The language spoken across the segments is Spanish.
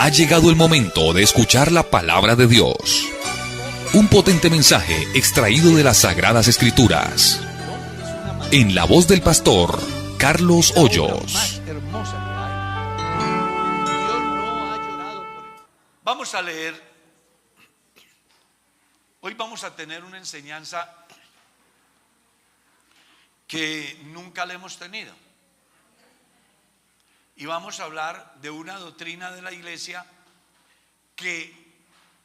Ha llegado el momento de escuchar la palabra de Dios. Un potente mensaje extraído de las Sagradas Escrituras. En la voz del pastor Carlos Hoyos. Vamos a leer. Hoy vamos a tener una enseñanza que nunca la hemos tenido. Y vamos a hablar de una doctrina de la iglesia que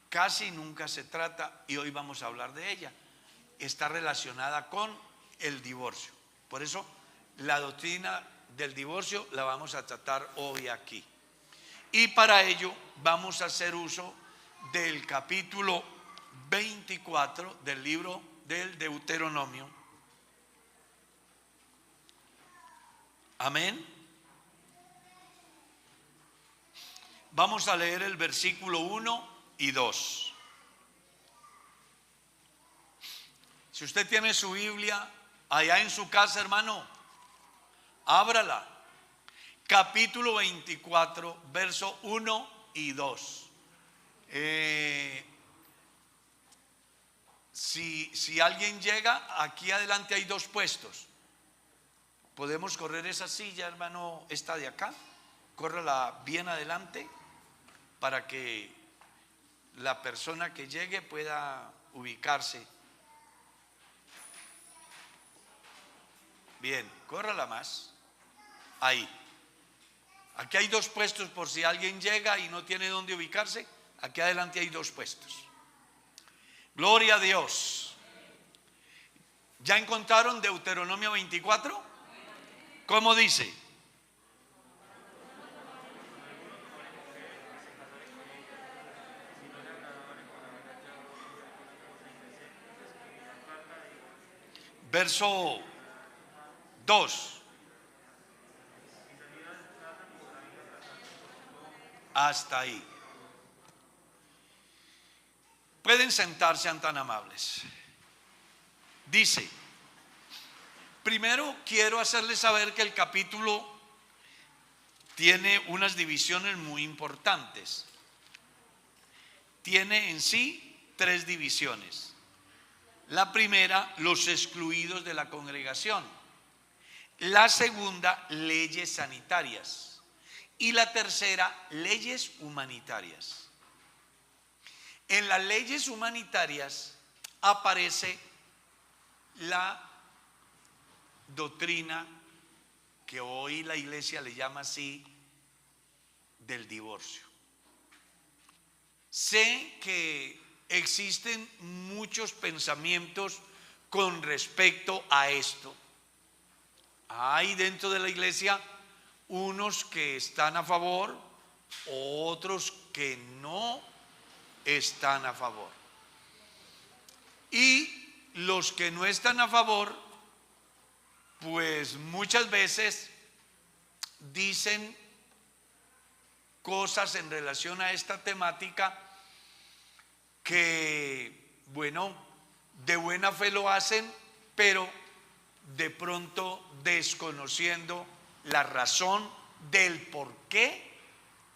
casi nunca se trata, y hoy vamos a hablar de ella. Está relacionada con el divorcio. Por eso la doctrina del divorcio la vamos a tratar hoy aquí. Y para ello vamos a hacer uso del capítulo 24 del libro del Deuteronomio. Amén. Vamos a leer el versículo 1 y 2. Si usted tiene su Biblia allá en su casa, hermano, ábrala. Capítulo 24, verso 1 y 2. Si alguien llega, aquí adelante hay dos puestos. Podemos correr esa silla, hermano, esta de acá. Córrela bien adelante para que la persona que llegue pueda ubicarse. Bien, córrala más. Ahí. Aquí hay dos puestos por si alguien llega y no tiene dónde ubicarse. Aquí adelante hay dos puestos. Gloria a Dios. ¿Ya encontraron Deuteronomio 24? ¿Cómo dice? Verso 2. Hasta ahí. Pueden sentarse, sean tan amables. Dice, primero quiero hacerles saber que el capítulo tiene unas divisiones muy importantes. Tiene en sí 3 divisiones. La primera, los excluidos de la congregación. La segunda, leyes sanitarias. Y la tercera, leyes humanitarias. En las leyes humanitarias aparece la doctrina que hoy la iglesia le llama así, del divorcio. Sé que existen muchos pensamientos con respecto a esto. Hay dentro de la iglesia unos que están a favor, otros que no están a favor. Y los que no están a favor, pues muchas veces dicen cosas en relación a esta temática que, bueno, de buena fe lo hacen, pero de pronto desconociendo la razón del por qué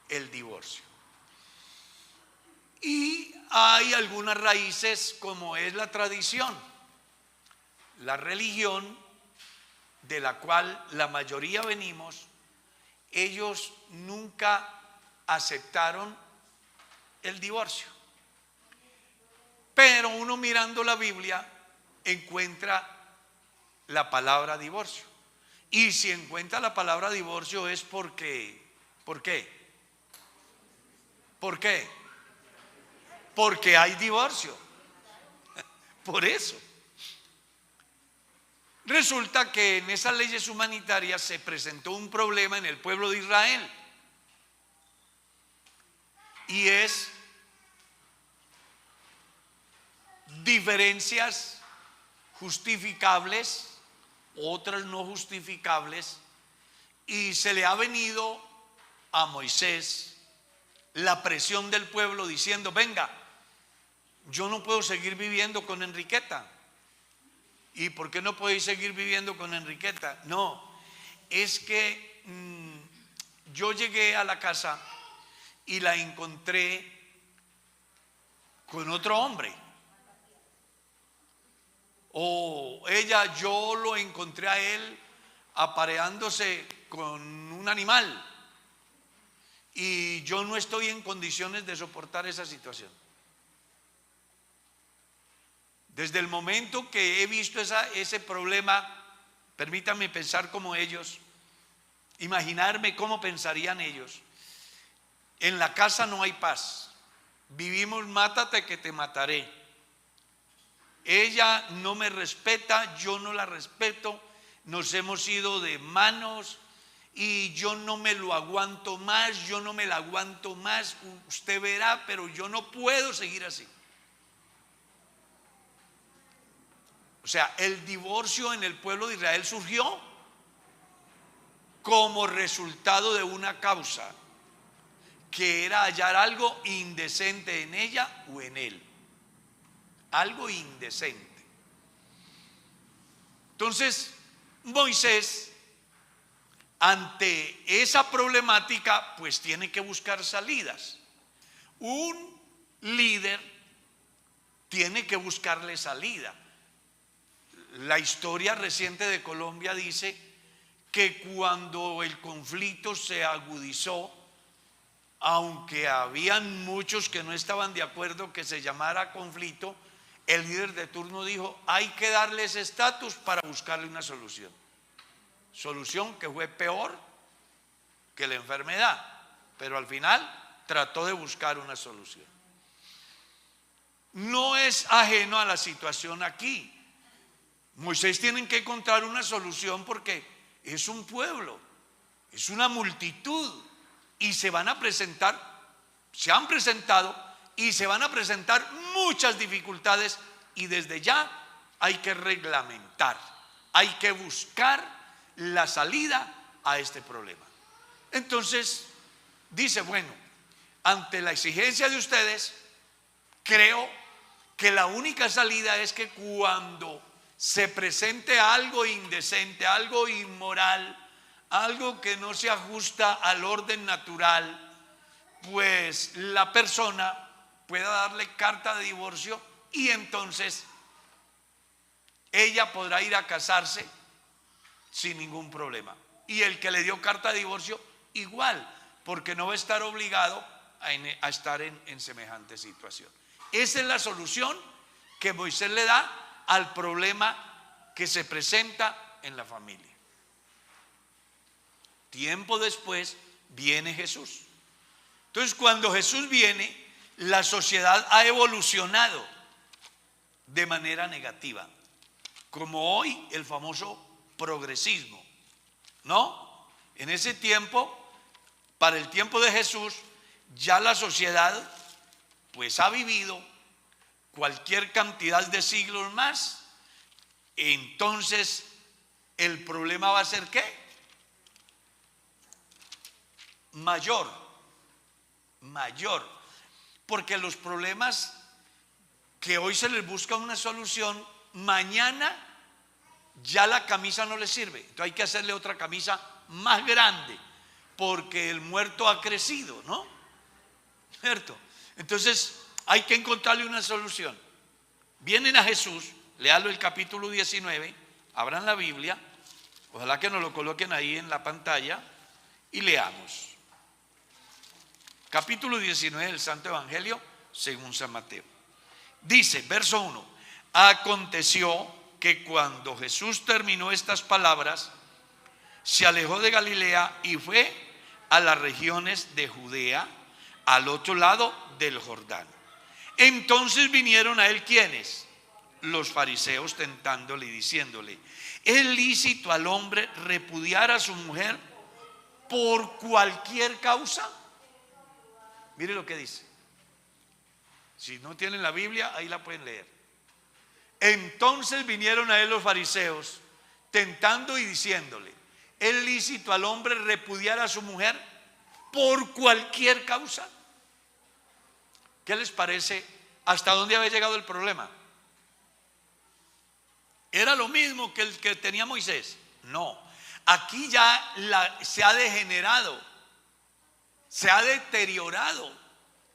el divorcio. Y hay algunas raíces, como es la tradición, la religión de la cual la mayoría venimos. Ellos nunca aceptaron el divorcio, pero uno mirando la Biblia encuentra la palabra divorcio. Y si encuentra la palabra divorcio es porque, ¿por qué? ¿Por qué? Porque hay divorcio. Por eso. Resulta que en esas leyes humanitarias se presentó un problema en el pueblo de Israel. Y es diferencias justificables, otras no justificables, y se le ha venido a Moisés la presión del pueblo diciendo: venga, yo no puedo seguir viviendo con Enriqueta. ¿Y por qué no podéis seguir viviendo con Enriqueta? No, es que yo llegué a la casa y la encontré con otro hombre. O ella, yo lo encontré a él apareándose con un animal y yo no estoy en condiciones de soportar esa situación. Desde el momento que he visto ese problema, permítanme pensar como ellos, imaginarme cómo pensarían ellos. En la casa no hay paz, vivimos mátate que te mataré. Ella no me respeta, yo no la respeto, nos hemos ido de manos y yo no me lo aguanto más, yo no me la aguanto más, usted verá, pero yo no puedo seguir así. O sea, el divorcio en el pueblo de Israel surgió como resultado de una causa, que era hallar algo indecente en ella o en él. Algo indecente. Entonces, Moisés, ante esa problemática, pues tiene que buscar salidas. Un líder tiene que buscarle salida. La historia reciente de Colombia dice que cuando el conflicto se agudizó, aunque habían muchos que no estaban de acuerdo que se llamara conflicto, el líder de turno dijo: hay que darle ese estatus para buscarle una solución. Solución que fue peor que la enfermedad, pero al final trató de buscar una solución. No es ajeno a la situación aquí. Moisés tiene que encontrar una solución porque es un pueblo, es una multitud y se van a presentar, se han presentado y se van a presentar muchas dificultades y desde ya hay que reglamentar, hay que buscar la salida a este problema. Entonces dice: bueno, ante la exigencia de ustedes, creo que la única salida es que cuando se presente algo indecente, algo inmoral, algo que no se ajusta al orden natural, pues la persona pueda darle carta de divorcio y entonces ella podrá ir a casarse sin ningún problema. Y el que le dio carta de divorcio igual, porque no va a estar obligado a estar en semejante situación. Esa es la solución que Moisés le da al problema que se presenta en la familia. Tiempo después viene Jesús. Entonces, cuando Jesús viene, la sociedad ha evolucionado de manera negativa, como hoy el famoso progresismo, ¿no? En ese tiempo, para el tiempo de Jesús, ya la sociedad pues ha vivido cualquier cantidad de siglos más. Entonces el problema va a ser ¿qué? Mayor, porque los problemas que hoy se les busca una solución, mañana ya la camisa no les sirve, entonces hay que hacerle otra camisa más grande, porque el muerto ha crecido, ¿no? ¿Cierto? Entonces hay que encontrarle una solución. Vienen a Jesús, léalo el capítulo 19, abran la Biblia, ojalá que nos lo coloquen ahí en la pantalla y leamos. Capítulo 19 del Santo Evangelio según San Mateo. Dice, verso 1: aconteció que cuando Jesús terminó estas palabras, se alejó de Galilea y fue a las regiones de Judea, al otro lado del Jordán. Entonces vinieron a él, ¿quiénes? Los fariseos, tentándole y diciéndole: ¿es lícito al hombre repudiar a su mujer por cualquier causa? Mire lo que dice. Si no tienen la Biblia, ahí la pueden leer. Entonces vinieron a él los fariseos, tentando y diciéndole: ¿es lícito al hombre repudiar a su mujer por cualquier causa? ¿Qué les parece? ¿Hasta dónde había llegado el problema? ¿Era lo mismo que el que tenía Moisés? No. Aquí ya se ha degenerado. Se ha deteriorado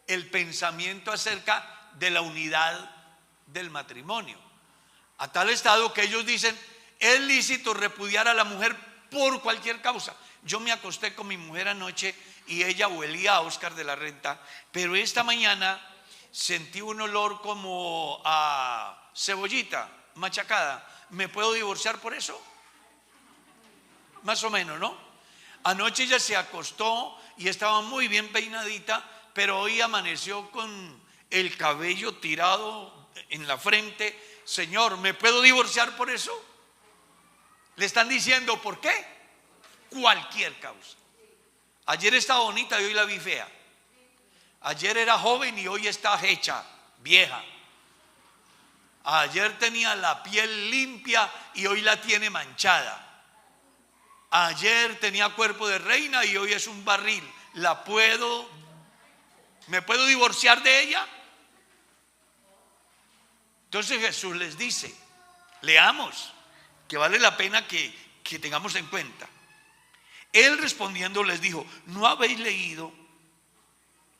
el pensamiento acerca de la unidad del matrimonio, a tal estado que ellos dicen: es lícito repudiar a la mujer por cualquier causa. Yo me acosté con mi mujer anoche y ella huelía a Oscar de la Renta, pero esta mañana sentí un olor como a cebollita machacada. ¿Me puedo divorciar por eso? Más o menos, ¿no? Anoche ella se acostó y estaba muy bien peinadita, pero hoy amaneció con el cabello tirado en la frente. Señor, ¿me puedo divorciar por eso? Le están diciendo: ¿por qué? Cualquier causa. Ayer estaba bonita y hoy la vi fea. Ayer era joven y hoy está hecha vieja. Ayer tenía la piel limpia y hoy la tiene manchada. Ayer tenía cuerpo de reina y hoy es un barril. ¿Me puedo divorciar de ella? Entonces Jesús les dice, leamos, que vale la pena que tengamos en cuenta. Él respondiendo les dijo: ¿no habéis leído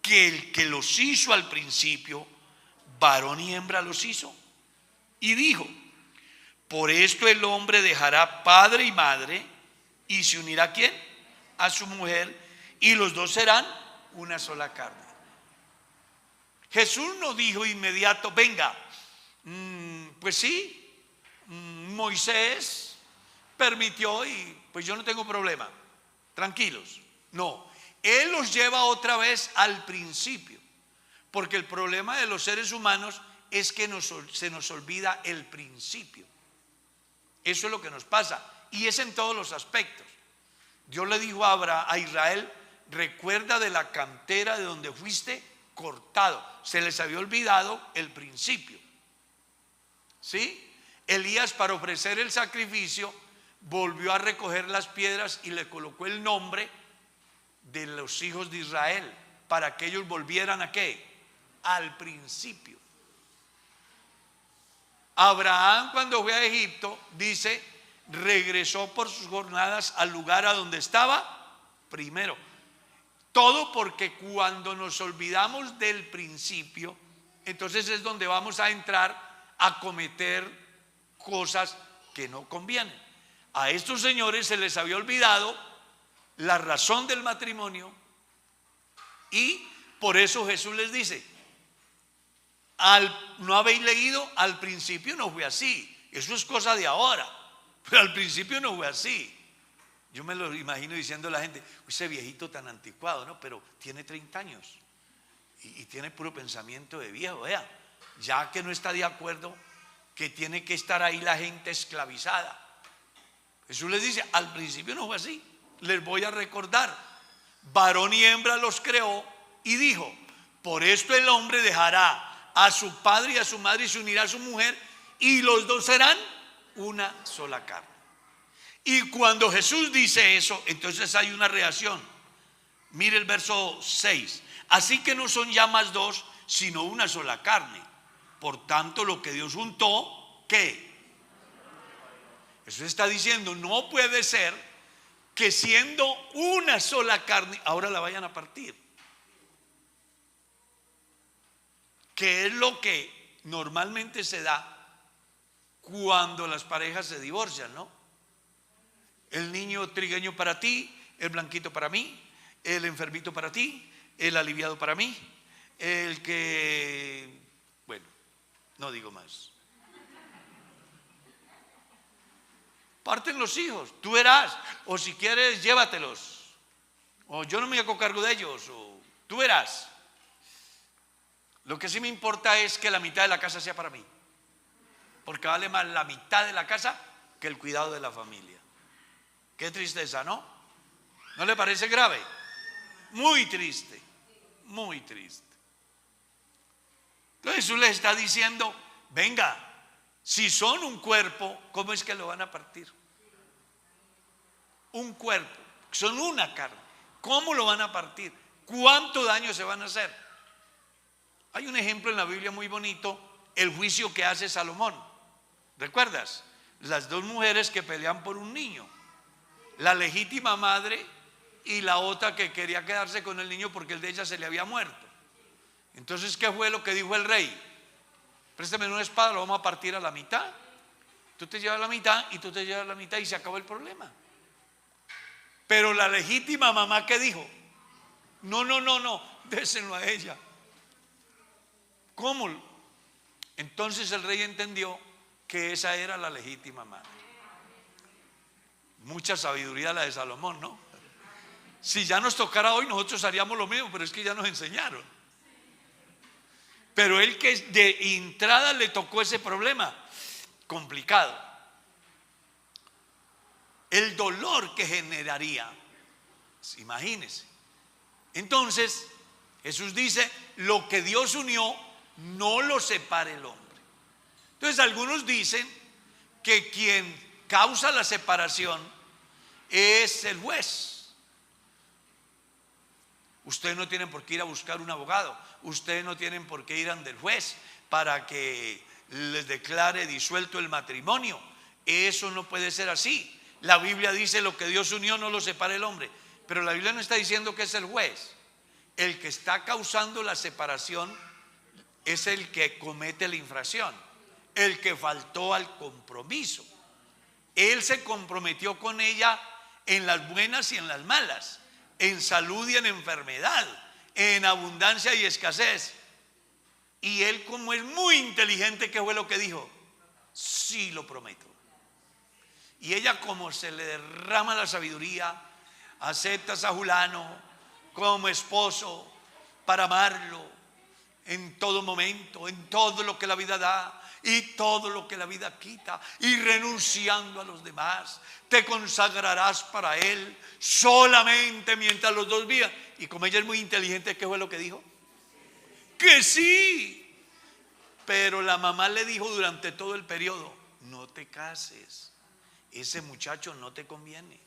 que el que los hizo al principio, varón y hembra los hizo? Y dijo: por esto el hombre dejará padre y madre y se unirá ¿a quién? A su mujer, y los dos serán una sola carne. Jesús no dijo inmediato: venga, pues sí, Moisés permitió y pues yo no tengo problema, tranquilos. No, Él los lleva otra vez al principio, porque el problema de los seres humanos es que se nos olvida el principio. Eso es lo que nos pasa, y es en todos los aspectos. Dios le dijo a Israel: recuerda de la cantera de donde fuiste cortado. Se les había olvidado el principio. ¿Sí? Elías, para ofrecer el sacrificio, volvió a recoger las piedras y le colocó el nombre de los hijos de Israel, para que ellos volvieran ¿a qué? Al principio. Abraham, cuando fue a Egipto, dice, regresó por sus jornadas al lugar a donde estaba primero. Todo porque cuando nos olvidamos del principio, entonces es donde vamos a entrar a cometer cosas que no convienen. A estos señores se les había olvidado la razón del matrimonio, y por eso Jesús les dice: ¿no habéis leído? Al principio no fue así. Eso es cosa de ahora, pero al principio no fue así. Yo me lo imagino diciendo a la gente: ese viejito tan anticuado, ¿no? Pero tiene 30 años y tiene puro pensamiento de viejo. Vea, ya que no está de acuerdo, que tiene que estar ahí la gente esclavizada. Jesús les dice: al principio no fue así. Les voy a recordar: varón y hembra los creó, y dijo: por esto el hombre dejará a su padre y a su madre y se unirá a su mujer, y los dos serán una sola carne. Y cuando Jesús dice eso, entonces hay una reacción. Mire el verso 6. Así que no son ya más dos, sino una sola carne. Por tanto, lo que Dios juntó, ¿qué? Eso está diciendo: no puede ser que siendo una sola carne, ahora la vayan a partir. Que es lo que normalmente se da cuando las parejas se divorcian, ¿no? El niño trigueño para ti, el blanquito para mí, el enfermito para ti, el aliviado para mí, el que... bueno, no digo más. Parten los hijos, tú verás, o si quieres llévatelos, o yo no me hago cargo de ellos, o tú verás. Lo que sí me importa es que la mitad de la casa sea para mí, porque vale más la mitad de la casa que el cuidado de la familia. Qué tristeza, ¿no? ¿No le parece grave? Muy triste, muy triste. Entonces Jesús les está diciendo: venga, si son un cuerpo, ¿cómo es que lo van a partir? Un cuerpo, son una carne, ¿cómo lo van a partir? ¿Cuánto daño se van a hacer? Hay un ejemplo en la Biblia muy bonito, el juicio que hace Salomón. ¿Recuerdas? Las dos mujeres que pelean por un niño. La legítima madre y la otra que quería quedarse con el niño porque el de ella se le había muerto. Entonces, ¿qué fue lo que dijo el rey? Préstame una espada, lo vamos a partir a la mitad. Tú te llevas la mitad y tú te llevas la mitad y se acabó el problema. Pero la legítima mamá, ¿qué dijo? No, désenlo a ella. ¿Cómo? Entonces el rey entendió que esa era la legítima madre. Mucha sabiduría la de Salomón, ¿no? Si ya nos tocara hoy, nosotros haríamos lo mismo, pero es que ya nos enseñaron. Pero él, que de entrada le tocó ese problema complicado, el dolor que generaría, imagínense. Entonces Jesús dice: lo que Dios unió, no lo separe el hombre. Entonces algunos dicen que quien causa la separación es el juez. Ustedes no tienen por qué ir a buscar un abogado, ustedes no tienen por qué ir ante el juez para que les declare disuelto el matrimonio. Eso no puede ser así. La Biblia dice: lo que Dios unió no lo separe el hombre. Pero la Biblia no está diciendo que es el juez. El que está causando la separación es el que comete la infracción, el que faltó al compromiso. Él se comprometió con ella en las buenas y en las malas, en salud y en enfermedad, en abundancia y escasez. Y él, como es muy inteligente, ¿qué fue lo que dijo? Sí, lo prometo. Y ella, como se le derrama la sabiduría, acepta a Julano como esposo para amarlo en todo momento, en todo lo que la vida da y todo lo que la vida quita, y renunciando a los demás, te consagrarás para él solamente mientras los dos vivan. Y como ella es muy inteligente, ¿qué fue lo que dijo? Que sí. Pero la mamá le dijo durante todo el periodo: no te cases, ese muchacho no te conviene,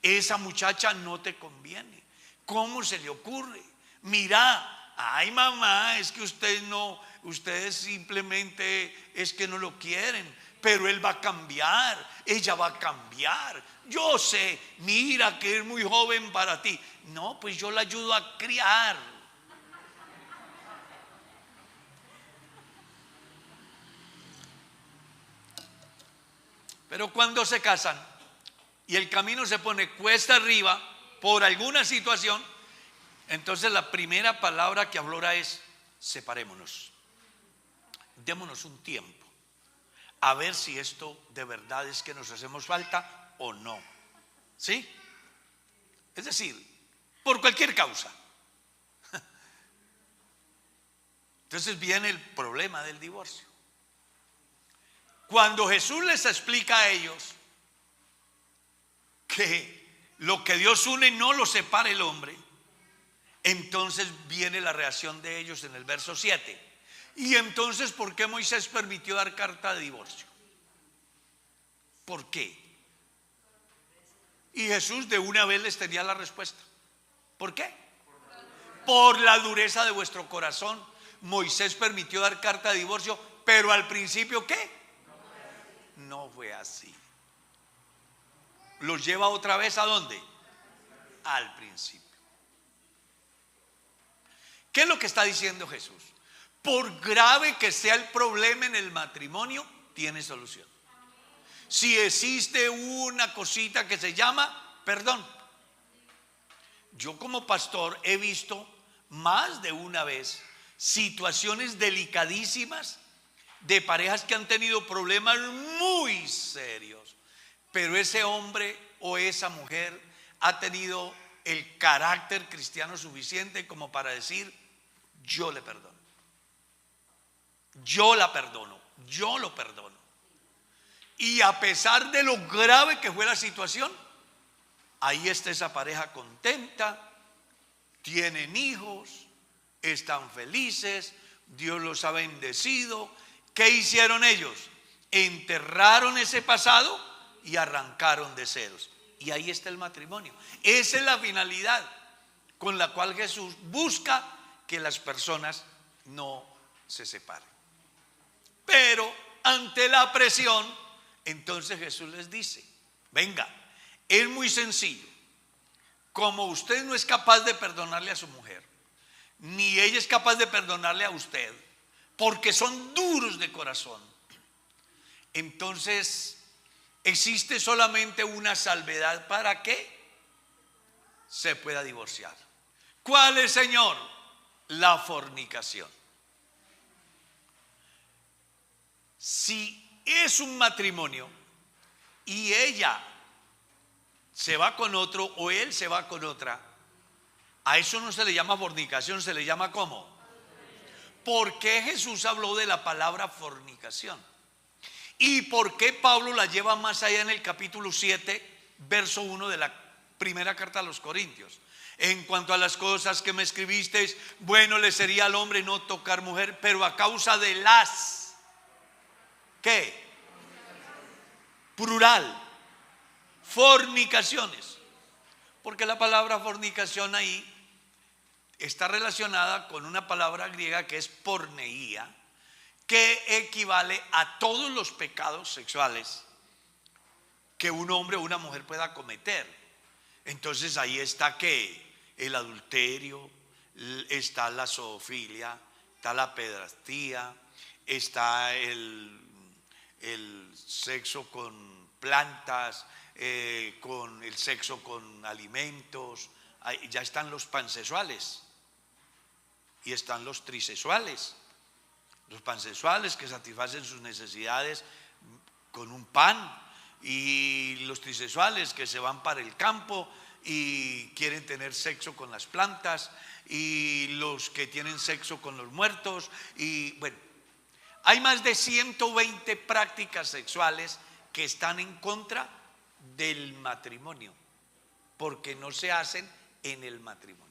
esa muchacha no te conviene. ¿Cómo se le ocurre? Mira, ay mamá, es que ustedes simplemente es que no lo quieren, pero él va a cambiar, ella va a cambiar. Yo sé, mira que es muy joven para ti. No, pues yo la ayudo a criar. Pero cuando se casan y el camino se pone cuesta arriba por alguna situación, entonces la primera palabra que aflora es: separémonos, démonos un tiempo, a ver si esto de verdad es que nos hacemos falta o no. ¿Sí? Es decir, por cualquier causa. Entonces viene el problema del divorcio. Cuando Jesús les explica a ellos que lo que Dios une no lo separa el hombre, entonces viene la reacción de ellos en el verso 7. Y entonces, ¿por qué Moisés permitió dar carta de divorcio? ¿Por qué? Y Jesús de una vez les tenía la respuesta. ¿Por qué? Por la dureza de vuestro corazón. Moisés permitió dar carta de divorcio, pero al principio, ¿qué? No fue así. Los lleva otra vez ¿a dónde? Al principio. ¿Qué es lo que está diciendo Jesús? Por grave que sea el problema en el matrimonio, tiene solución. Si existe una cosita que se llama perdón. Yo como pastor he visto más de una vez situaciones delicadísimas de parejas que han tenido problemas muy serios, pero ese hombre o esa mujer ha tenido el carácter cristiano suficiente como para decir: yo le perdono, yo la perdono, yo lo perdono. Y a pesar de lo grave que fue la situación, ahí está esa pareja contenta, tienen hijos, están felices, Dios los ha bendecido. ¿Qué hicieron ellos? Enterraron ese pasado y arrancaron de ceros. Y ahí está el matrimonio. Esa es la finalidad con la cual Jesús busca que las personas no se separen. Pero ante la presión, entonces Jesús les dice: venga, es muy sencillo. como usted no es capaz de perdonarle a su mujer, ni ella es capaz de perdonarle a usted, porque son duros de corazón, entonces existe solamente una salvedad para que se pueda divorciar. ¿Cuál es, Señor? La fornicación. Si es un matrimonio y ella se va con otro o él se va con otra, a eso no se le llama fornicación, se le llama ¿cómo? ¿Por qué Jesús habló de la palabra fornicación? ¿Y por qué Pablo la lleva más allá en el capítulo 7, verso 1 de la primera carta a los Corintios? En cuanto a las cosas que me escribisteis, bueno le sería al hombre no tocar mujer, pero a causa de las, ¿qué? Plural, fornicaciones. Porque la palabra fornicación ahí está relacionada con una palabra griega que es porneía, que equivale a todos los pecados sexuales que un hombre o una mujer pueda cometer. Entonces ahí está que el adulterio, está la zoofilia, está la pedrastía, está el sexo con plantas, con el sexo con alimentos. Ya están los pansexuales y están los trisexuales. Los pansexuales que satisfacen sus necesidades con un pan, y los trisexuales que se van para el campo y quieren tener sexo con las plantas, y los que tienen sexo con los muertos. Y bueno, hay más de 120 prácticas sexuales que están en contra del matrimonio, porque no se hacen en el matrimonio.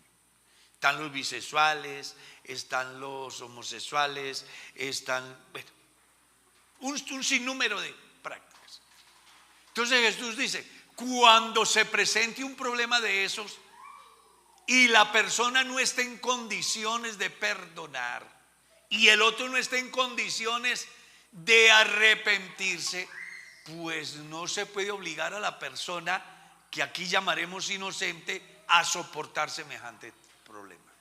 Están los bisexuales, están los homosexuales, están, bueno, un sinnúmero de prácticas. Entonces Jesús dice, cuando se presente un problema de esos y la persona no esté en condiciones de perdonar y el otro no esté en condiciones de arrepentirse, pues no se puede obligar a la persona, que aquí llamaremos inocente, a soportar semejante problema.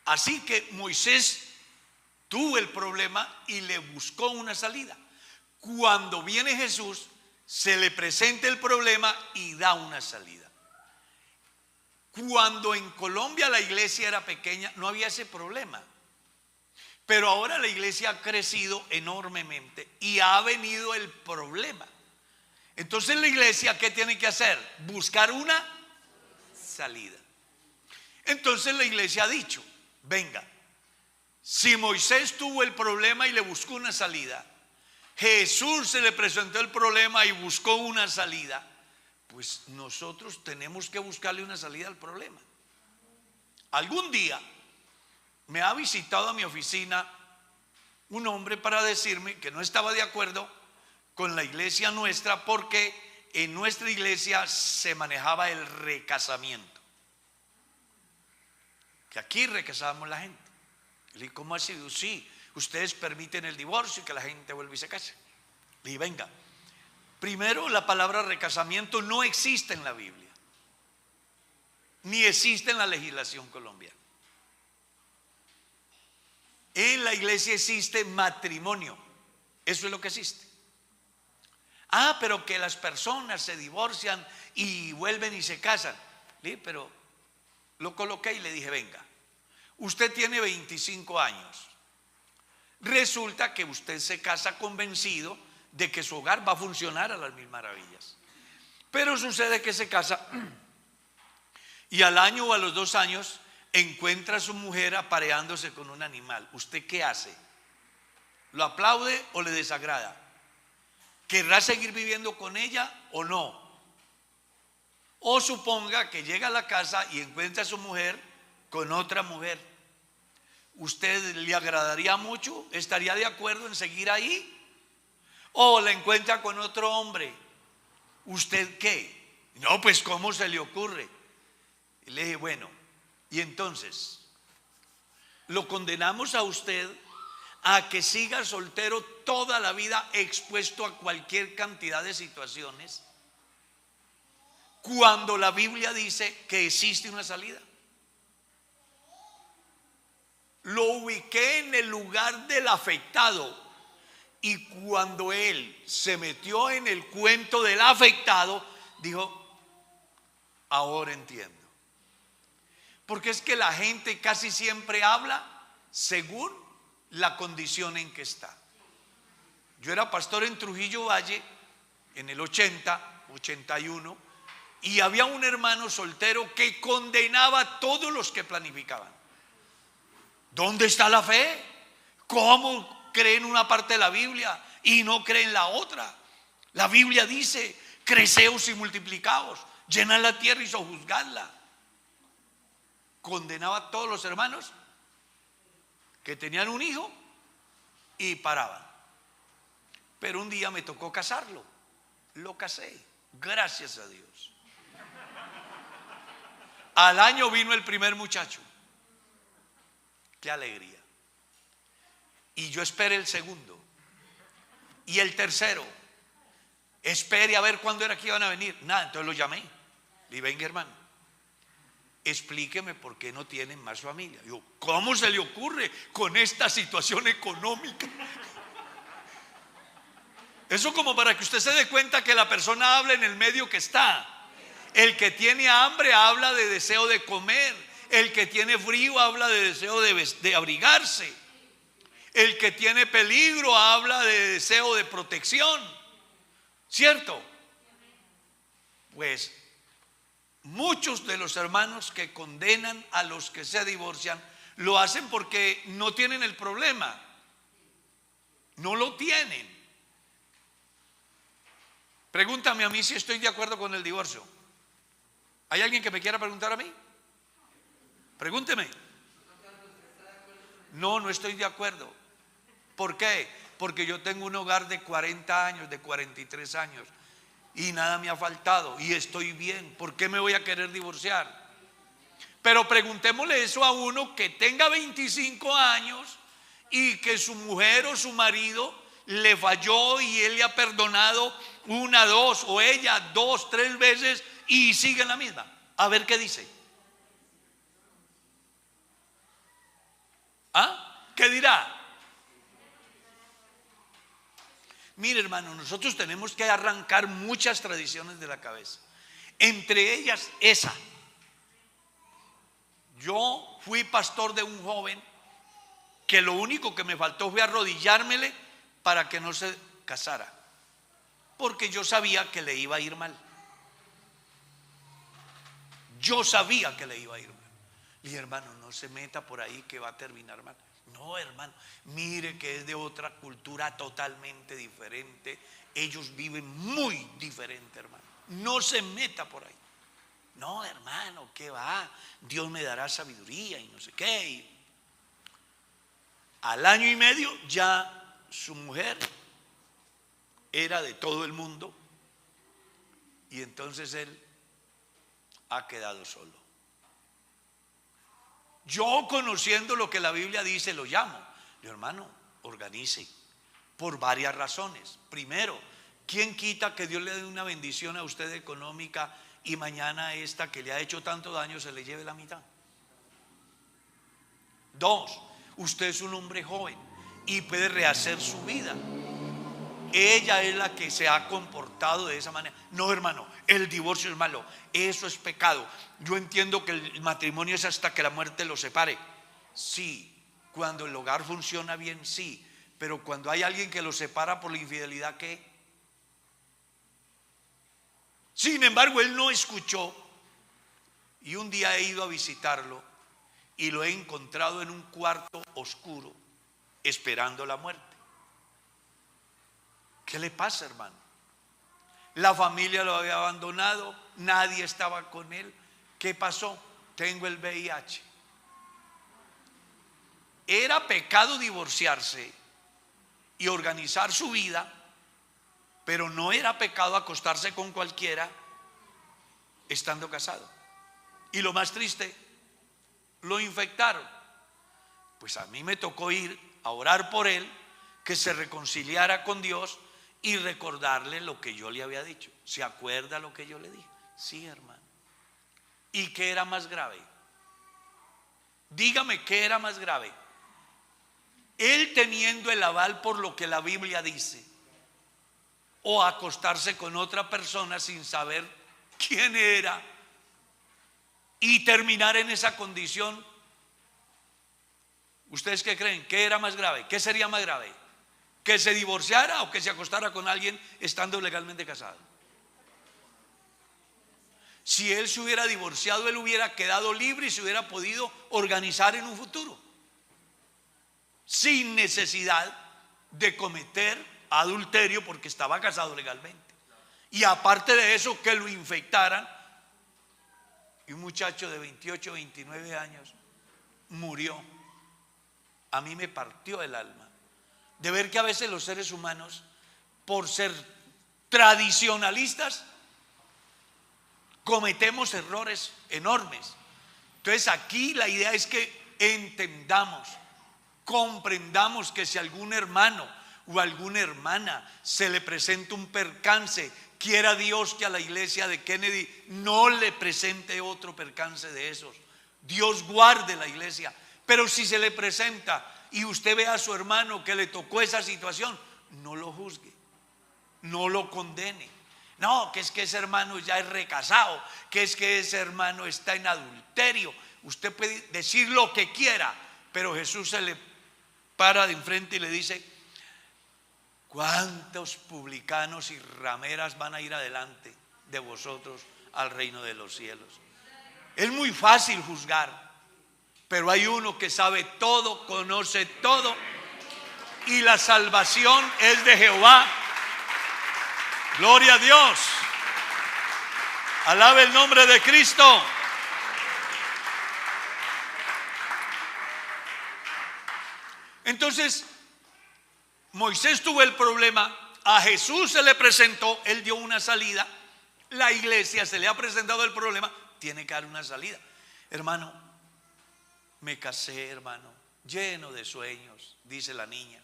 Así que Moisés tuvo el problema y le buscó una salida. Cuando viene Jesús, se le presenta el problema y da una salida. Cuando en Colombia la iglesia era pequeña, no había ese problema. Pero ahora la iglesia ha crecido enormemente y ha venido el problema. Entonces la iglesia, ¿qué tiene que hacer? Buscar una salida. Entonces la iglesia ha dicho, venga, si Moisés tuvo el problema y le buscó una salida, Jesús se le presentó el problema y buscó una salida, pues nosotros tenemos que buscarle una salida al problema. Algún día me ha visitado a mi oficina un hombre para decirme que no estaba de acuerdo con la iglesia nuestra, porque en nuestra iglesia se manejaba el recasamiento, que aquí recasábamos la gente. Le dije, ¿cómo ha sido? Sí, ustedes permiten el divorcio y que la gente vuelva y se case. Le dije, venga, primero, la palabra recasamiento no existe en la Biblia, ni existe en la legislación colombiana. En la iglesia existe matrimonio, eso es lo que existe. Ah, pero que las personas se divorcian y vuelven y se casan. Pero lo coloqué y le dije, venga, usted tiene 25 años. Resulta que usted se casa convencido de que su hogar va a funcionar a las mil maravillas. Pero sucede que se casa y al año o a los 2 años encuentra a su mujer apareándose con un animal. ¿Usted qué hace? ¿Lo aplaude o le desagrada? ¿Querrá seguir viviendo con ella o no? O suponga que llega a la casa y encuentra a su mujer con otra mujer. ¿Usted le agradaría mucho? ¿Estaría de acuerdo en seguir ahí? ¿O la encuentra con otro hombre? ¿Usted qué? No, pues ¿cómo se le ocurre? Y le dije, bueno, y entonces, ¿lo condenamos a usted a que siga soltero toda la vida, expuesto a cualquier cantidad de situaciones? cuando la Biblia dice que existe una salida? Lo ubiqué en el lugar del afectado, y cuando él se metió en el cuento del afectado, dijo: ahora entiendo. Porque es que la gente casi siempre habla según la condición en que está. Yo era pastor en Trujillo Valle en el 80, 81, y había un hermano soltero que condenaba a todos los que planificaban. ¿Dónde está la fe? ¿Cómo creen una parte de la Biblia y no creen la otra? La Biblia dice: creceos y multiplicaos, llenad la tierra y sojuzgadla. Condenaba a todos los hermanos que tenían un hijo y paraban. Pero un día me tocó casarlo. Lo casé, gracias a Dios. Al año vino el primer muchacho. Qué alegría. Y yo esperé el segundo y el tercero. Espere a ver cuándo era que iban a venir. Nada, entonces lo llamé. Le dije: venga, hermano, explíqueme por qué no tienen más familia. Yo: ¿cómo se le ocurre con esta situación económica? Eso como para que usted se dé cuenta que la persona habla en el medio que está. El que tiene hambre habla de deseo de comer. El que tiene frío habla de deseo de abrigarse. El que tiene peligro habla de deseo de protección. ¿Cierto? Pues muchos de los hermanos que condenan a los que se divorcian lo hacen porque no tienen el problema. No lo tienen. Pregúntame a mí si estoy de acuerdo con el divorcio. ¿Hay alguien que me quiera preguntar a mí? Pregúnteme. No, no estoy de acuerdo. ¿Por qué? Porque yo tengo un hogar de 40 años, de 43 años, y nada me ha faltado y estoy bien. ¿Por qué me voy a querer divorciar? Pero preguntémosle eso a uno que tenga 25 años y que su mujer o su marido le falló y él le ha perdonado una, dos, o ella 2, 3 veces y sigue en la misma. A ver qué dice. ¿Ah? ¿Qué dirá? Mire, hermano, nosotros tenemos que arrancar muchas tradiciones de la cabeza. Entre ellas esa. Yo fui pastor de un joven que lo único que me faltó fue arrodillármele para que no se casara, porque yo sabía que le iba a ir mal. Yo sabía que le iba a ir mal. Y hermano, no se meta por ahí que va a terminar mal. No, hermano, mire que es de otra cultura totalmente diferente. Ellos viven muy diferente, hermano. No se meta por ahí. No, hermano, ¿qué va? Dios me dará sabiduría y no sé qué. Y al año y medio ya su mujer era de todo el mundo y entonces él ha quedado solo. Yo, conociendo lo que la Biblia dice, lo llamo. Yo: hermano, organice por varias razones. Primero, ¿quién quita que Dios le dé una bendición a usted económica y mañana esta que le ha hecho tanto daño se le lleve la mitad? 2, usted es un hombre joven y puede rehacer su vida. Ella es la que se ha comportado de esa manera. No, hermano, el divorcio es malo, eso es pecado. Yo entiendo que el matrimonio es hasta que la muerte los separe. Sí, cuando el hogar funciona bien, sí. Pero cuando hay alguien que los separa por la infidelidad, ¿qué? Sin embargo, él no escuchó. Y un día he ido a visitarlo y lo he encontrado en un cuarto oscuro, esperando la muerte. ¿Qué le pasa, hermano? La familia lo había abandonado, nadie estaba con él. ¿Qué pasó? Tengo el VIH. Era pecado divorciarse y organizar su vida, pero no era pecado acostarse con cualquiera estando casado. Y lo más triste, lo infectaron. Pues a mí me tocó ir a orar por él, que se reconciliara con Dios y recordarle lo que yo le había dicho. ¿Se acuerda lo que yo le dije? Sí, hermano. ¿Y qué era más grave? Dígame qué era más grave. Él teniendo el aval por lo que la Biblia dice, o acostarse con otra persona sin saber quién era y terminar en esa condición. ¿Ustedes qué creen? ¿Qué era más grave? ¿Qué sería más grave? ¿Que se divorciara o que se acostara con alguien estando legalmente casado? Si él se hubiera divorciado, él hubiera quedado libre y se hubiera podido organizar en un futuro, sin necesidad de cometer adulterio porque estaba casado legalmente. Y aparte de eso, que lo infectaran. Y un muchacho de 28, 29 años murió. A mí me partió el alma de ver que a veces los seres humanos, por ser tradicionalistas, cometemos errores enormes. Entonces aquí la idea es que entendamos, comprendamos que si algún hermano o alguna hermana se le presenta un percance, quiera Dios que a la iglesia de Kennedy no le presente otro percance de esos. Dios guarde la iglesia. Pero si se le presenta y usted ve a su hermano que le tocó esa situación, no lo juzgue, no lo condene. No, que es que ese hermano ya es recasado, que es que ese hermano está en adulterio. Usted puede decir lo que quiera, pero Jesús se le para de enfrente y le dice: ¿cuántos publicanos y rameras van a ir adelante de vosotros al reino de los cielos? Es muy fácil juzgar, pero hay uno que sabe todo, conoce todo, y la salvación es de Jehová. Gloria a Dios. Alabe el nombre de Cristo. Entonces, Moisés tuvo el problema, a Jesús se le presentó, él dio una salida, la iglesia se le ha presentado el problema, tiene que dar una salida. Hermano, me casé, hermano, lleno de sueños, dice la niña,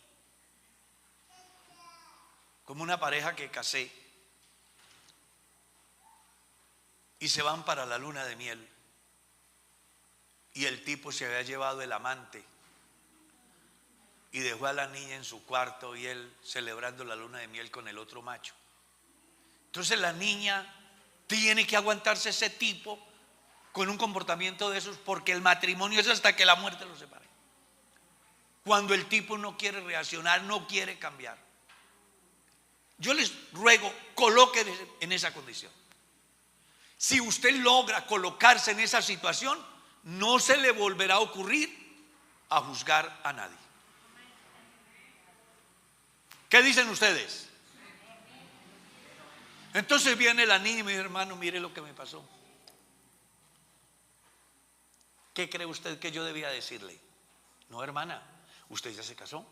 como una pareja que casé, y se van para la luna de miel, y el tipo se había llevado el amante y dejó a la niña en su cuarto y él celebrando la luna de miel con el otro macho. Entonces la niña tiene que aguantarse ese tipo con un comportamiento de esos, porque el matrimonio es hasta que la muerte los separe. Cuando el tipo no quiere reaccionar, no quiere cambiar. Yo les ruego, colóquense en esa condición. Si usted logra colocarse en esa situación, no se le volverá a ocurrir a juzgar a nadie. ¿Qué dicen ustedes? Entonces viene la niña y me dice: hermano, mire lo que me pasó. ¿Qué cree usted que yo debía decirle? No, hermana, usted ya se casó,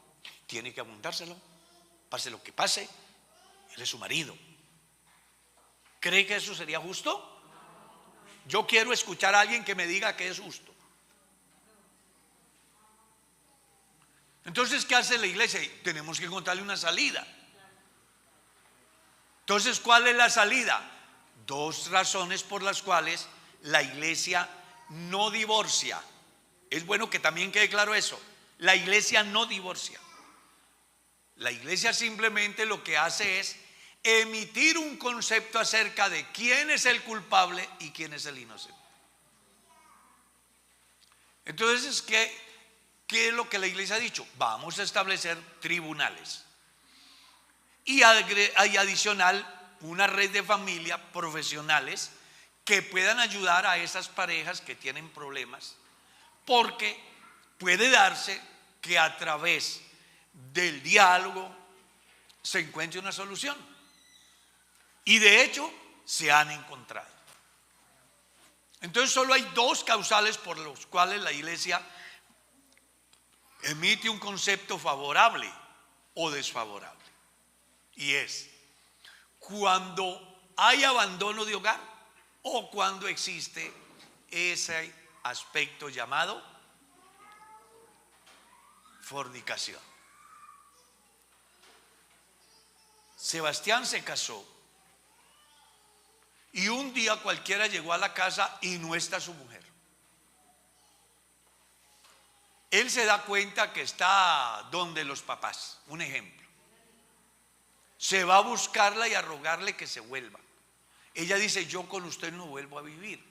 tiene que apuntárselo, pase lo que pase, él es su marido. ¿Cree que eso sería justo? Yo quiero escuchar a alguien que me diga que es justo. Entonces, ¿qué hace la iglesia? Tenemos que encontrarle una salida. Entonces, ¿cuál es la salida? Dos razones por las cuales la iglesia no divorcia. Es bueno que también quede claro eso. La iglesia no divorcia. La iglesia simplemente lo que hace es emitir un concepto acerca de quién es el culpable y quién es el inocente. Entonces, ¿qué es lo que la iglesia ha dicho? Vamos a establecer tribunales y adicional una red de familia profesionales que puedan ayudar a esas parejas que tienen problemas, porque puede darse que a través del diálogo se encuentre una solución, y de hecho se han encontrado. Entonces solo hay dos causales por los cuales la iglesia emite un concepto favorable o desfavorable, y es cuando hay abandono de hogar o cuando existe ese aspecto llamado fornicación. Sebastián se casó Y un día cualquiera llegó a la casa y no está su mujer. Él se da cuenta que está donde los papás, un ejemplo. Se va a buscarla y a rogarle que se vuelva. Ella dice: yo con usted no vuelvo a vivir.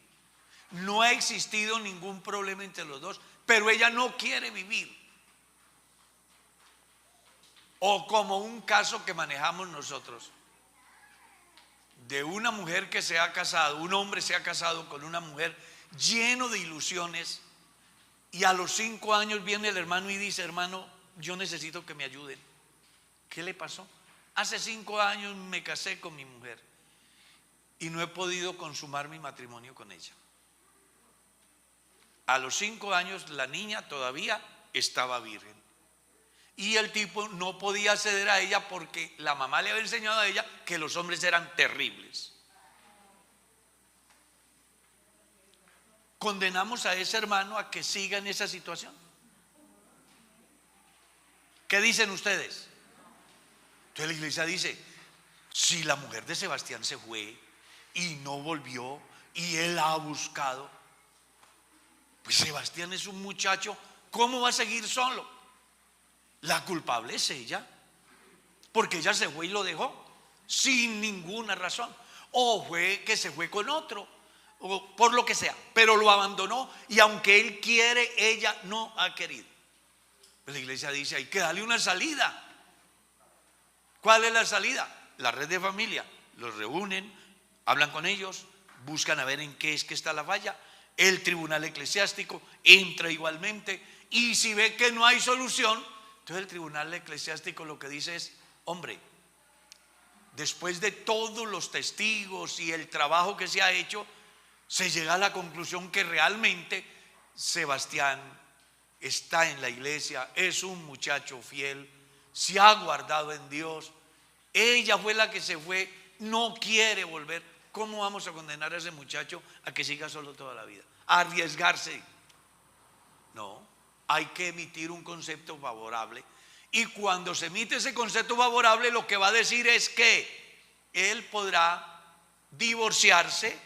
No ha existido ningún problema entre los dos, pero ella no quiere vivir. O como un caso que manejamos nosotros, de una mujer que se ha casado, un hombre se ha casado con una mujer lleno de ilusiones, y a los 5 años viene el hermano y dice: hermano, yo necesito que me ayuden. ¿Qué le pasó? Hace 5 años me casé con mi mujer y no he podido consumar mi matrimonio con ella. A los 5 años la niña todavía estaba virgen y el tipo no podía acceder a ella porque la mamá le había enseñado a ella que los hombres eran terribles. Condenamos a ese hermano a que siga en esa situación. ¿Qué dicen ustedes? Entonces la iglesia dice: si la mujer de Sebastián se fue y no volvió y él la ha buscado, pues Sebastián es un muchacho, ¿cómo va a seguir solo? La culpable es ella, porque ella se fue y lo dejó sin ninguna razón, o fue que se fue con otro, o por lo que sea, pero lo abandonó, y aunque él quiere, ella no ha querido. Pues la iglesia dice: hay que darle una salida. ¿Cuál es la salida? La red de familia. Los reúnen, hablan con ellos, buscan a ver en qué es que está la falla. El tribunal eclesiástico entra igualmente, y si ve que no hay solución, entonces el tribunal eclesiástico lo que dice es: hombre, después de todos los testigos y el trabajo que se ha hecho, se llega a la conclusión que realmente Sebastián está en la iglesia, es un muchacho fiel, se ha guardado en Dios. Ella fue la que se fue, no quiere volver. ¿Cómo vamos a condenar a ese muchacho a que siga solo toda la vida? A arriesgarse. No, hay que emitir un concepto favorable. Y cuando se emite ese concepto favorable, lo que va a decir es que él podrá divorciarse,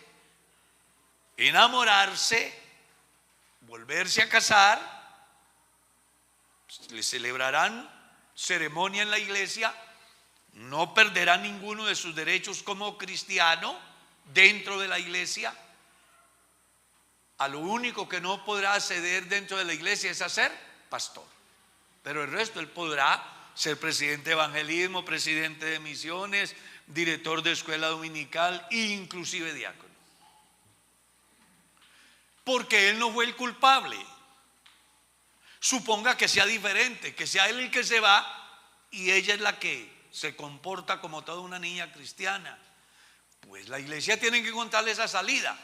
enamorarse, volverse a casar, le celebrarán ceremonia en la iglesia, no perderá ninguno de sus derechos como cristiano dentro de la iglesia. A lo único que no podrá acceder dentro de la iglesia es a ser pastor, pero el resto él podrá ser presidente de evangelismo, presidente de misiones, director de escuela dominical e inclusive diácono, porque él no fue el culpable. Suponga que sea diferente, que sea él el que se va y ella es la que se comporta como toda una niña cristiana. Pues la iglesia tiene que contarle esa salida.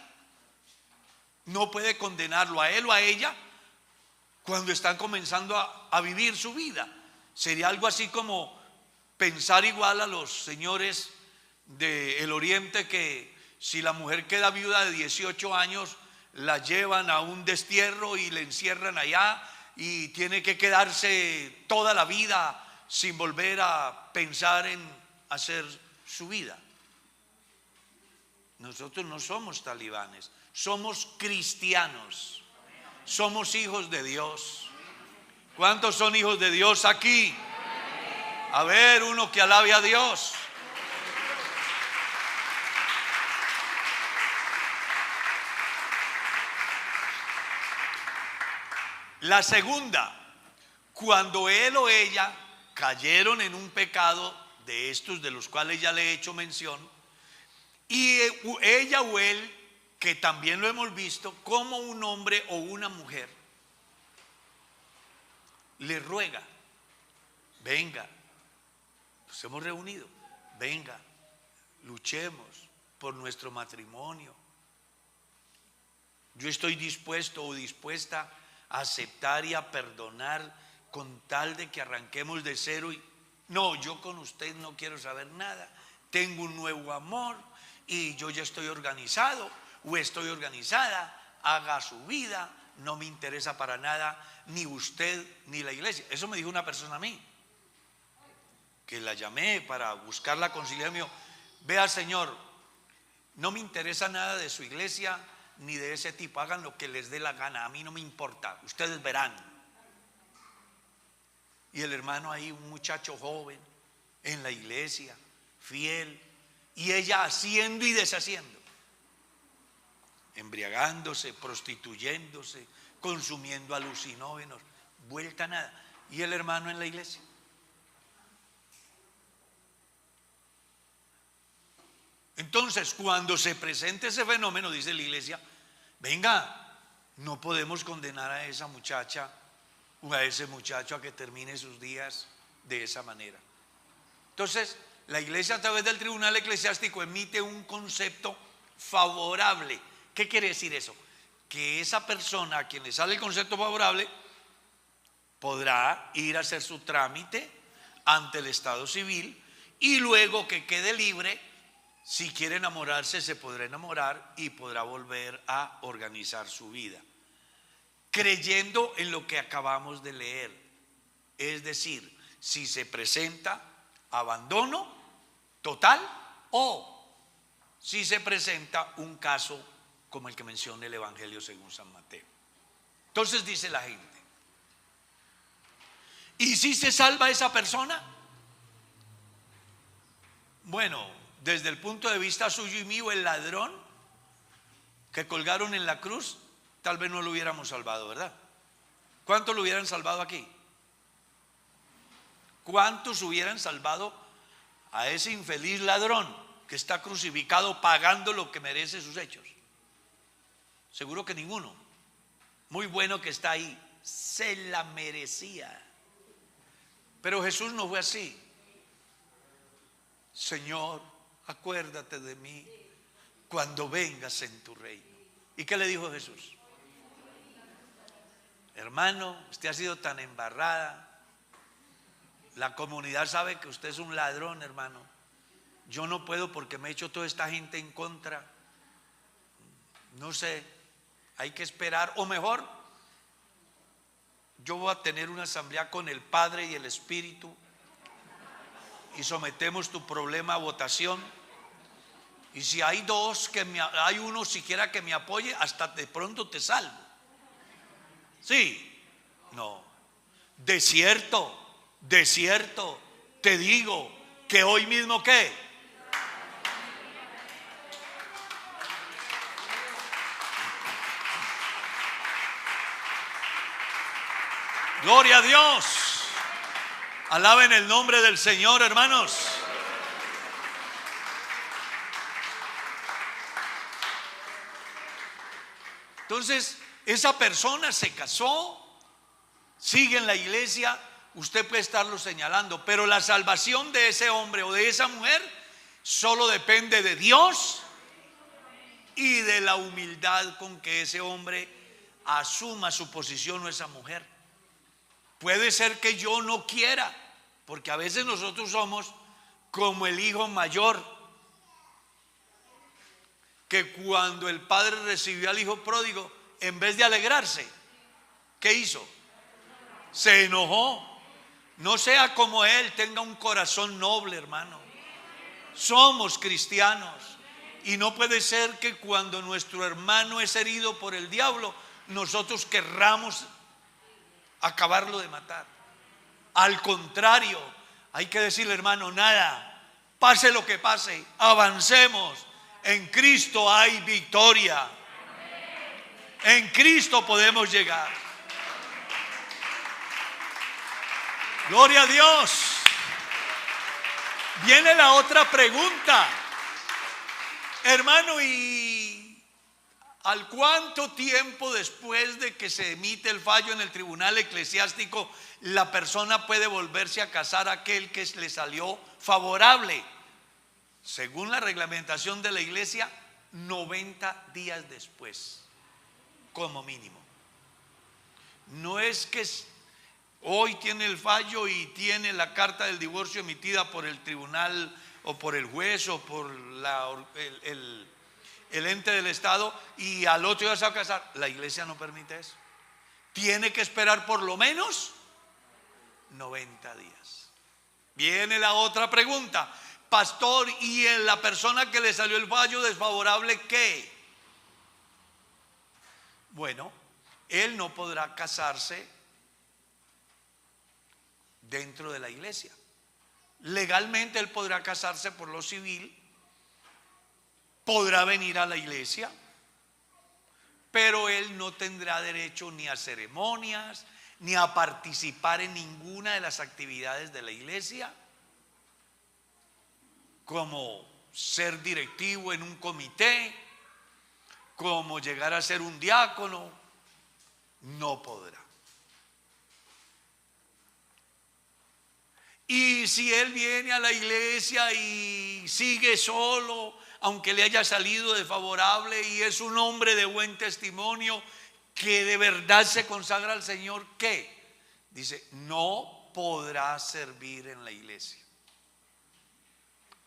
No puede condenarlo a él o a ella cuando están comenzando a vivir su vida. Sería algo así como pensar igual a los señores del oriente, que si la mujer queda viuda de 18 años, la llevan a un destierro y le encierran allá y tiene que quedarse toda la vida sin volver a pensar en hacer su vida. Nosotros no somos talibanes, somos cristianos, somos hijos de Dios. ¿Cuántos son hijos de Dios aquí? A ver, uno que alabe a Dios. La segunda, cuando él o ella cayeron en un pecado de estos de los cuales ya le he hecho mención, y ella o él, que también lo hemos visto, como un hombre o una mujer le ruega: venga, nos hemos reunido, venga, luchemos por nuestro matrimonio. Yo estoy dispuesto o dispuesta a aceptar y a perdonar con tal de que arranquemos de cero. Y no, yo con usted no quiero saber nada, tengo un nuevo amor y yo ya estoy organizado o estoy organizada, haga su vida, no me interesa para nada ni usted ni la iglesia. Eso me dijo una persona a mí, que la llamé para buscar la conciliación. Me dijo: vea, señor, no me interesa nada de su iglesia ni de ese tipo, hagan lo que les dé la gana, a mí no me importa, ustedes verán. Y el hermano ahí, un muchacho joven en la iglesia, fiel, y ella haciendo y deshaciendo, embriagándose, prostituyéndose, consumiendo alucinógenos, vuelta a nada. Y el hermano en la iglesia. Entonces, cuando se presente ese fenómeno, dice la iglesia, venga, no podemos condenar a esa muchacha o a ese muchacho a que termine sus días de esa manera. Entonces, la iglesia a través del tribunal eclesiástico emite un concepto favorable. ¿Qué quiere decir eso? Que esa persona a quien le sale el concepto favorable podrá ir a hacer su trámite ante el Estado civil y luego que quede libre, si quiere enamorarse se podrá enamorar y podrá volver a organizar su vida, creyendo en lo que acabamos de leer. Es decir, si se presenta abandono total o si se presenta un caso como el que menciona el Evangelio según San Mateo. Entonces dice la gente, ¿y si se salva esa persona? Bueno, desde el punto de vista suyo y mío, el ladrón que colgaron en la cruz, tal vez no lo hubiéramos salvado, ¿verdad? ¿Cuántos lo hubieran salvado aquí? ¿Cuántos hubieran salvado a ese infeliz ladrón que está crucificado pagando lo que merece sus hechos? Seguro que ninguno. Muy bueno que está ahí, se la merecía. Pero Jesús no fue así. Señor, acuérdate de mí cuando vengas en tu reino. ¿Y qué le dijo Jesús? Hermano, usted ha sido tan embarrada. La comunidad sabe que usted es un ladrón, hermano. Yo no puedo porque me he hecho toda esta gente en contra. No sé, hay que esperar. O mejor, yo voy a tener una asamblea con el Padre y el Espíritu y sometemos tu problema a votación. Y si hay dos, hay uno siquiera que me apoye, hasta de pronto te salvo. Sí, no. De cierto, te digo que hoy mismo ¿qué? Gloria a Dios. Alaben el nombre del Señor, hermanos. Entonces, esa persona se casó, sigue en la iglesia, usted puede estarlo señalando, pero la salvación de ese hombre o de esa mujer solo depende de Dios y de la humildad con que ese hombre asuma su posición o esa mujer. Puede ser que yo no quiera, porque a veces nosotros somos como el hijo mayor, que cuando el padre recibió al hijo pródigo, en vez de alegrarse, ¿qué hizo? Se enojó. No sea como él, tenga un corazón noble, hermano. Somos cristianos y no puede ser que cuando nuestro hermano es herido por el diablo, nosotros querramos acabarlo de matar. Al contrario, hay que decirle, hermano, nada, pase lo que pase, avancemos. En Cristo hay victoria. En Cristo podemos llegar. Gloria a Dios. Viene la otra pregunta, hermano, ¿y al cuánto tiempo después de que se emite el fallo en el tribunal eclesiástico la persona puede volverse a casar aquel que le salió favorable? Según la reglamentación de la iglesia, 90 días después, como mínimo. No es que hoy tiene el fallo y tiene la carta del divorcio emitida por el tribunal o por el juez o por el ente del Estado y al otro día se va a casar. La iglesia no permite eso. Tiene que esperar por lo menos 90 días. Viene la otra pregunta. pastor, y en la persona que le salió el fallo desfavorable, ¿qué? Bueno, él no podrá casarse dentro de la iglesia. Legalmente él podrá casarse por lo civil, podrá venir a la iglesia, pero él no tendrá derecho ni a ceremonias, ni a participar en ninguna de las actividades de la iglesia, como ser directivo en un comité, como llegar a ser un diácono. No podrá. Y si él viene a la iglesia y sigue solo, aunque le haya salido desfavorable, y es un hombre de buen testimonio que de verdad se consagra al Señor, ¿qué? Dice, no podrá servir en la iglesia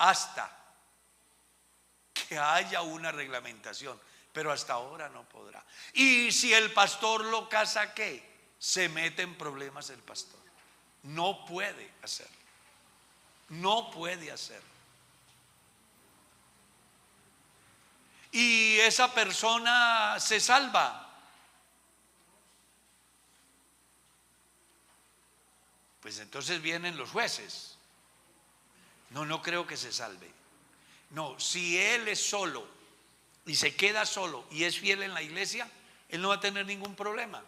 hasta que haya una reglamentación, pero hasta ahora no podrá. Y si el pastor lo casa, ¿qué? Se mete en problemas el pastor. No puede hacerlo. No puede hacerlo. Y esa persona se salva. Pues entonces vienen los jueces. No creo que se salve. No, si él es solo y se queda solo y es fiel en la iglesia, él no va a tener ningún problema.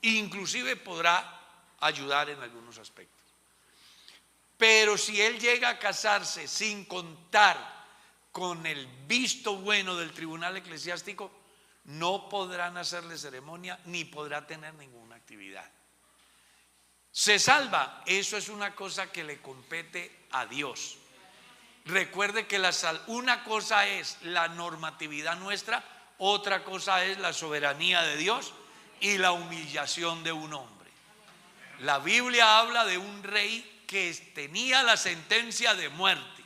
Inclusive podrá ayudar en algunos aspectos. Pero si él llega a casarse sin contar con el visto bueno del tribunal eclesiástico, no podrán hacerle ceremonia ni podrá tener ninguna actividad. Se salva, eso es una cosa que le compete a Dios. Recuerde que una cosa es la normatividad nuestra, otra cosa es la soberanía de Dios y la humillación de un hombre. La Biblia habla de un rey que tenía la sentencia de muerte.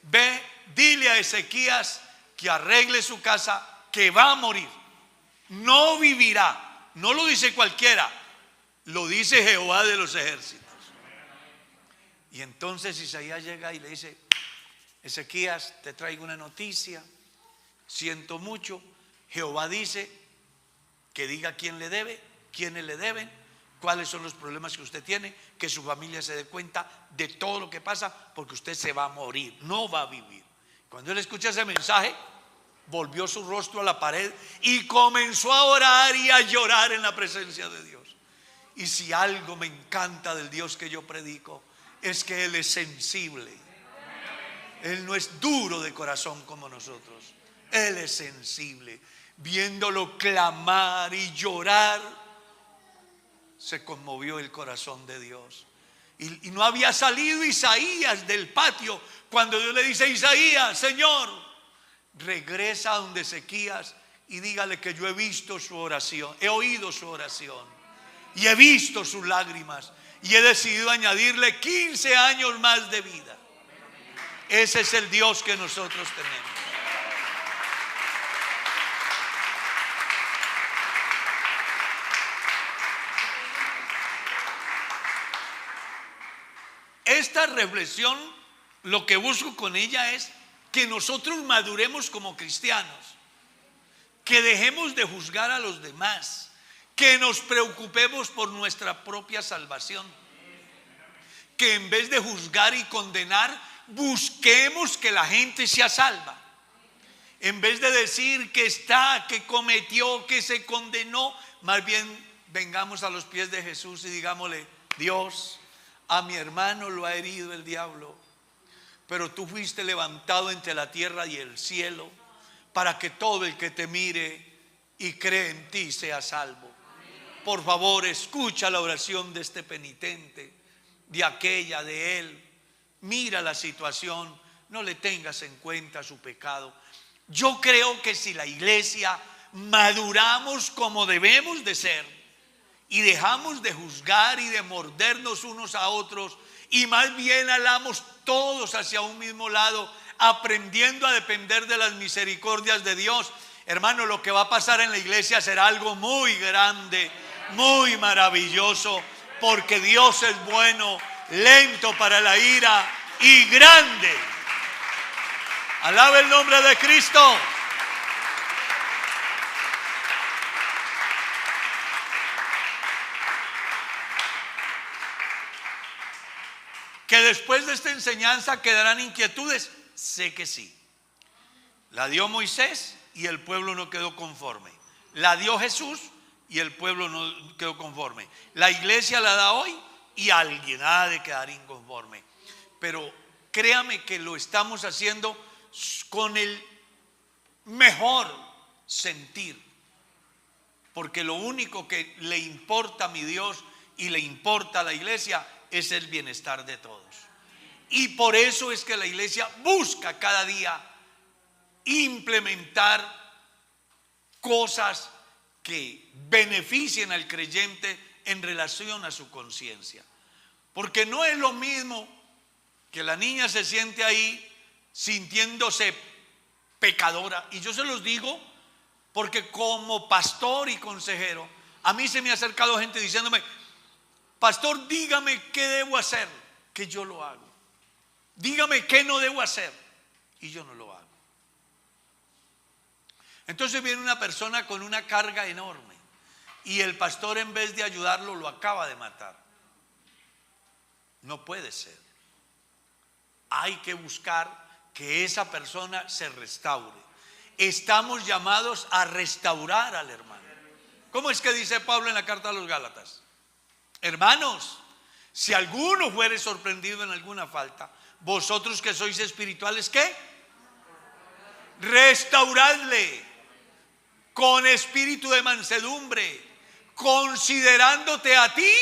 Ve, dile a Ezequías que arregle su casa, que va a morir, no vivirá. No lo dice cualquiera, lo dice Jehová de los ejércitos. Y entonces Isaías llega y le dice, Ezequías, te traigo una noticia, siento mucho. Jehová dice que diga quién le debe, quiénes le deben, cuáles son los problemas que usted tiene, que su familia se dé cuenta de todo lo que pasa, porque usted se va a morir, no va a vivir. Cuando él escucha ese mensaje, volvió su rostro a la pared y comenzó a orar y a llorar en la presencia de Dios. Y si algo me encanta del Dios que yo predico, es que Él es sensible. Él no es duro de corazón como nosotros. Él es sensible. Viéndolo clamar y llorar, se conmovió el corazón de Dios. Y no había salido Isaías del patio cuando Dios le dice, Isaías, Señor, regresa a donde Ezequías y dígale que yo he visto su oración, he oído su oración y he visto sus lágrimas. Y he decidido añadirle 15 años más de vida. Ese es el Dios que nosotros tenemos. Esta reflexión, lo que busco con ella es que nosotros maduremos como cristianos, que dejemos de juzgar a los demás, que nos preocupemos por nuestra propia salvación, que en vez de juzgar y condenar, busquemos que la gente sea salva. En vez de decir que que cometió, que se condenó, más bien vengamos a los pies de Jesús y digámosle, Dios, a mi hermano lo ha herido el diablo, pero tú fuiste levantado entre la tierra y el cielo para que todo el que te mire y cree en ti sea salvo. Por favor, escucha la oración de este penitente, de aquella, de él. Mira la situación, no le tengas en cuenta su pecado. Yo creo que si la iglesia maduramos como debemos de ser y dejamos de juzgar y de mordernos unos a otros y más bien alamos todos hacia un mismo lado, aprendiendo a depender de las misericordias de Dios, hermano, lo que va a pasar en la iglesia será algo muy grande, muy maravilloso, porque Dios es bueno, lento para la ira y grande. Alaba el nombre de Cristo. Que después de esta enseñanza quedarán inquietudes. Sé que sí. La dio Moisés y el pueblo no quedó conforme. La dio Jesús y el pueblo no quedó conforme. La iglesia la da hoy y alguien ha de quedar inconforme. Pero créame que lo estamos haciendo con el mejor sentir. Porque lo único que le importa a mi Dios y le importa a la iglesia es el bienestar de todos. Y por eso es que la iglesia busca cada día implementar cosas que beneficien al creyente en relación a su conciencia. Porque no es lo mismo que la niña se siente ahí sintiéndose pecadora. Y yo se los digo porque como pastor y consejero, a mí se me ha acercado gente diciéndome: pastor, dígame qué debo hacer, que yo lo hago. Dígame qué no debo hacer, y yo no lo hago. Entonces viene una persona con una carga enorme y el pastor, en vez de ayudarlo, lo acaba de matar. No puede ser. Hay que buscar que esa persona se restaure. Estamos llamados a restaurar al hermano. ¿Cómo es que dice Pablo en la carta a los Gálatas? Hermanos, si alguno fuere sorprendido en alguna falta, vosotros que sois espirituales, ¿qué? Restauradle con espíritu de mansedumbre, considerándote a ti.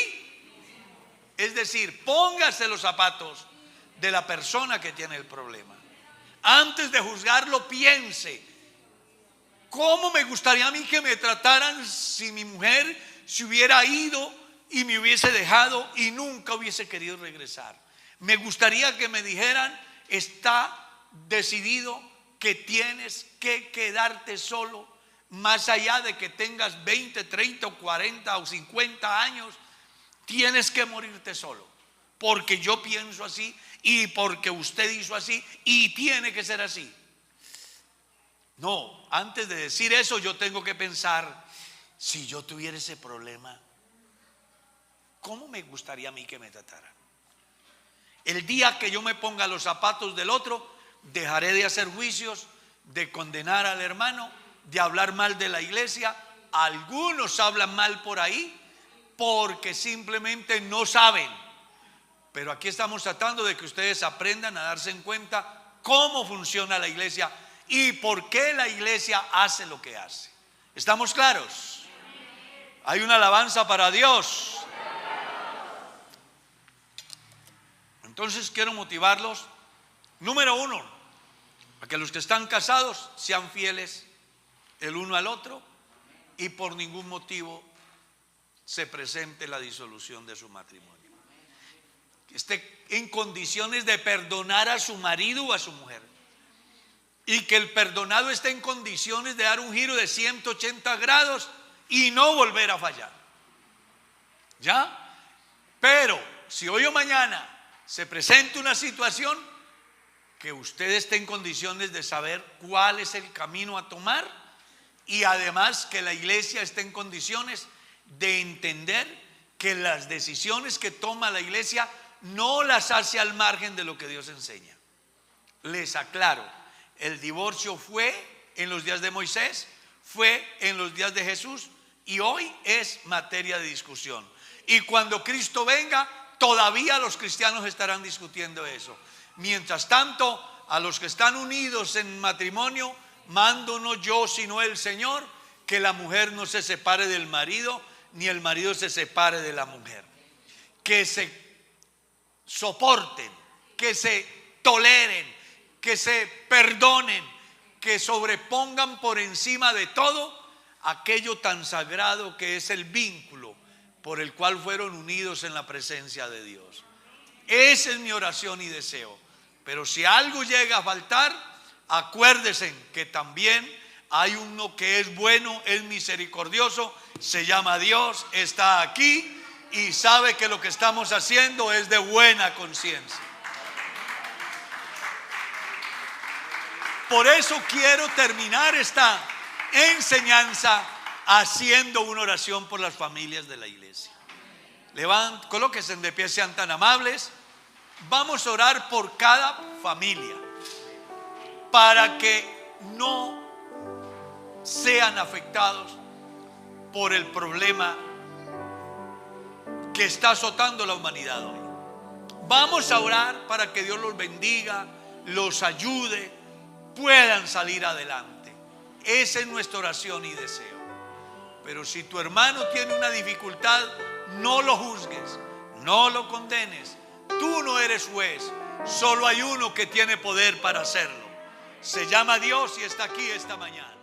Es decir, póngase los zapatos de la persona que tiene el problema. Antes de juzgarlo, piense: ¿cómo me gustaría a mí que me trataran si mi mujer se hubiera ido y me hubiese dejado y nunca hubiese querido regresar? Me gustaría que me dijeran: está decidido que tienes que quedarte solo, más allá de que tengas 20, 30 o 40 o 50 años, tienes que morirte solo, porque yo pienso así y porque usted hizo así y tiene que ser así. No, antes de decir eso yo tengo que pensar: si yo tuviera ese problema, ¿cómo me gustaría a mí que me trataran? El día que yo me ponga los zapatos del otro, dejaré de hacer juicios, de condenar al hermano, de hablar mal de la iglesia. Algunos hablan mal por ahí porque simplemente no saben. Pero aquí estamos tratando de que ustedes aprendan a darse en cuenta cómo funciona la iglesia y por qué la iglesia hace lo que hace. ¿Estamos claros? Hay una alabanza para Dios. Entonces quiero motivarlos, número uno, a que los que están casados sean fieles el uno al otro y por ningún motivo se presente la disolución de su matrimonio. Que esté en condiciones de perdonar a su marido o a su mujer, y que el perdonado esté en condiciones de dar un giro de 180 grados y no volver a fallar. ¿Ya? Pero si hoy o mañana se presenta una situación, que usted esté en condiciones de saber cuál es el camino a tomar, y además que la iglesia esté en condiciones de entender que las decisiones que toma la iglesia no las hace al margen de lo que Dios enseña. Les aclaro, el divorcio fue en los días de Moisés, fue en los días de Jesús y hoy es materia de discusión. Y cuando Cristo venga, todavía los cristianos estarán discutiendo eso. Mientras tanto, a los que están unidos en matrimonio, mando no yo sino el Señor, que la mujer no se separe del marido, ni el marido se separe de la mujer. Que se soporten, que se toleren, que se perdonen, que sobrepongan por encima de todo aquello tan sagrado que es el vínculo por el cual fueron unidos en la presencia de Dios. Esa es mi oración y deseo. Pero si algo llega a faltar, acuérdense que también hay uno que es bueno, es misericordioso, se llama Dios, está aquí y sabe que lo que estamos haciendo es de buena conciencia. Por eso quiero terminar esta enseñanza haciendo una oración por las familias de la iglesia. Colóquense de pie, sean tan amables. Vamos a orar por cada familia para que no sean afectados por el problema que está azotando la humanidad hoy. Vamos a orar para que Dios los bendiga, los ayude, puedan salir adelante. Esa es nuestra oración y deseo. Pero si tu hermano tiene una dificultad, no lo juzgues, no lo condenes. Tú no eres juez, solo hay uno que tiene poder para hacerlo. Se llama Dios y está aquí esta mañana.